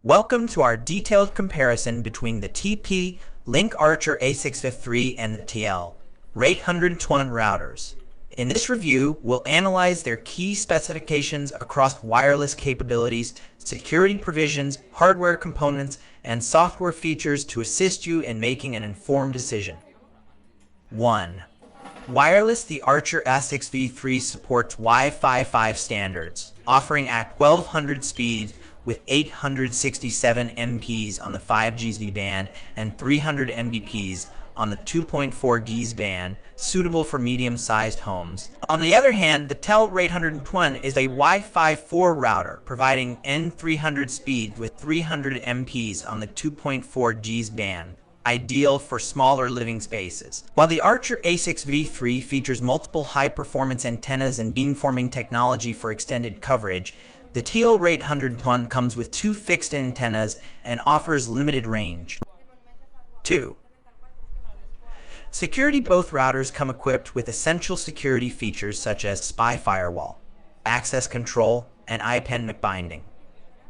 Welcome to our detailed comparison between the TP-Link Archer A653 and the WR802N routers. In this review, we'll analyze their key specifications across wireless capabilities, security provisions, hardware components, and software features to assist you in making an informed decision. 1. Wireless. The Archer A653 supports Wi-Fi 5 standards, offering at 1200 speeds with 867 Mbps on the 5G band and 300 Mbps on the 2.4 GHz band, suitable for medium-sized homes. On the other hand, the WR802N is a Wi-Fi 4 router, providing N300 speed with 300 Mbps on the 2.4 GHz band, ideal for smaller living spaces. While the Archer A653 features multiple high-performance antennas and beamforming technology for extended coverage, the WR802N comes with 2 fixed antennas and offers limited range. 2. Security. Both routers come equipped with essential security features such as spy firewall, access control, and IPN binding.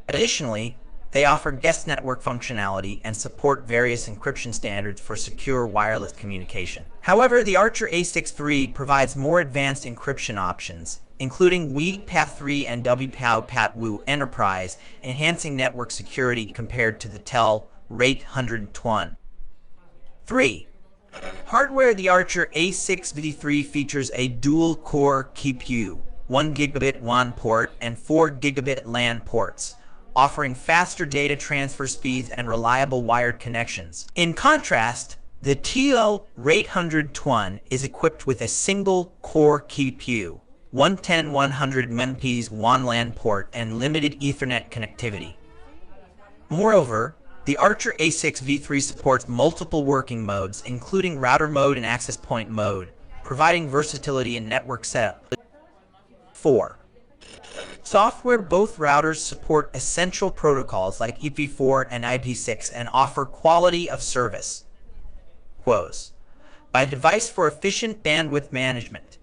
Additionally, they offer guest network functionality and support various encryption standards for secure wireless communication. However, the Archer A653 provides more advanced encryption options, including WPA3 and WPA2 Enterprise, enhancing network security compared to the WR802N. 3. Hardware. The Archer A653 features a dual-core CPU, 1 gigabit WAN port and 4 gigabit LAN ports, offering faster data transfer speeds and reliable wired connections. In contrast, the WR802N is equipped with a single-core CPU, 110-100 Mbps WAN LAN port, and limited Ethernet connectivity. Moreover, the Archer A653 supports multiple working modes, including router mode and access point mode, providing versatility in network setup. 4. Software. Both routers support essential protocols like IP4 and IP6 and offer quality of service quotes by device for efficient bandwidth management.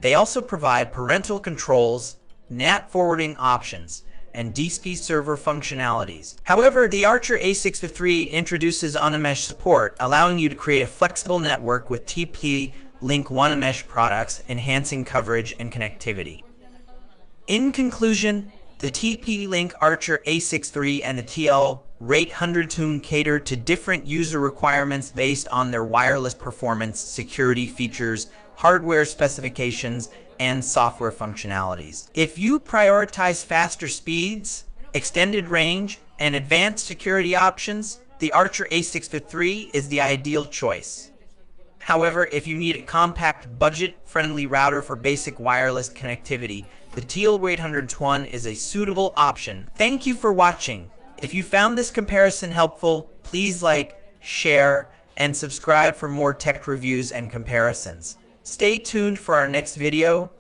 They also provide parental controls, NAT forwarding options, and DSP server functionalities. However, the Archer A653 introduces on-mesh support, allowing you to create a flexible network with TP-Link on-mesh products, enhancing coverage and connectivity. In conclusion, the TP-Link Archer A653 and the WR802N cater to different user requirements based on their wireless performance, security features, hardware specifications, and software functionalities. If you prioritize faster speeds, extended range, and advanced security options, the Archer A653 is the ideal choice. However, if you need a compact, budget-friendly router for basic wireless connectivity, the WR802N is a suitable option. Thank you for watching. If you found this comparison helpful, please like, share, and subscribe for more tech reviews and comparisons. Stay tuned for our next video.